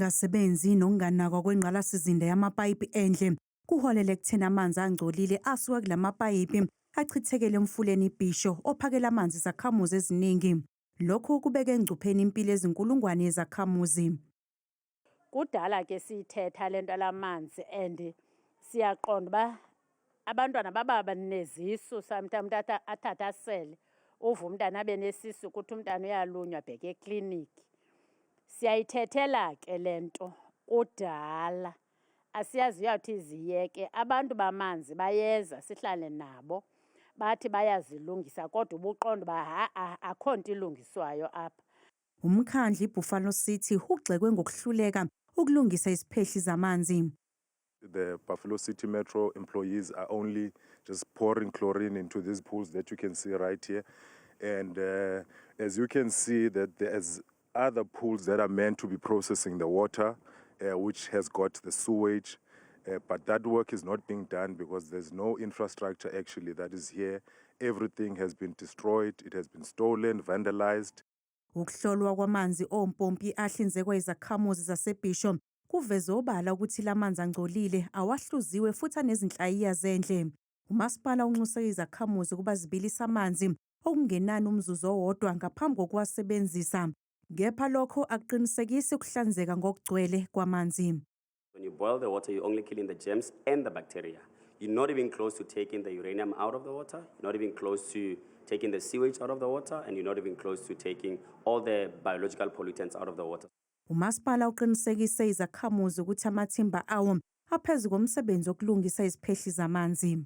Ukungasebenzi nokunganakwa kwengqalasizinda yamapayipi endle kuholele ekutheni amanzi angcolile asuka kulamapayipi achithekele emfuleni iBhisho ophakela amanzi izakhamuzi eziningi. Lokhu kubeka engcupheni impilo ezinkulungwane yezakhamuzi. Kudala ke sithetha lento lamanzi and siyaqonda uba abantwana baba nezisu sometimes athathe asele uva umntana abe nesisu ukuthi umntana uyalunywa abheke ekliniki. Siyayithethela ke lento kudala asiyazi uyawuthi iziyeke. Abantu bamanzi bayeza sihlale nabo bathi bayazilungisa kodwa ubuqonda uba akho nto ilungiswayo apha. Umkhandlu iBuffalo City ugxekwe ngokuhluleka ukulungisa iziphehli zamanzi. The Buffalo City Metro employees are only just pouring chlorine into these pools that you can see right here. And as you can see that there's other pools that are meant to be processing the water, which has got the sewage. But that work is not being done because there's no infrastructure actually that is here. Everything has been destroyed, it has been stolen, vandalized. Ukuhlolwa kwamanzi ompompi ahlinzekwa izakhamuzi zaseBhisho kuveze obala ukuthi lamanzi angcolile awahluziwe futhi anezinhlayiya zendle. Umasipala unxuse izakhamuzi ukuba zibilise amanzi okungenani umzuzu owodwa ngaphambi kokuwasebenzisa. Kepha lokho akuqinisekisi ukuhlanzeka ngokugcwele kwamanzi. When you boil the water, you're only killing the germs and the bacteria. You're not even close to taking the uranium out of the water. You're not even close to taking the sewage out of the water. And you're not even close to taking all the biological pollutants out of the water. Umasipala uqinisekise izakhamuzi ukuthi amathimba awo aphezu komsebenzi wokulungisa iziphehli zamanzi.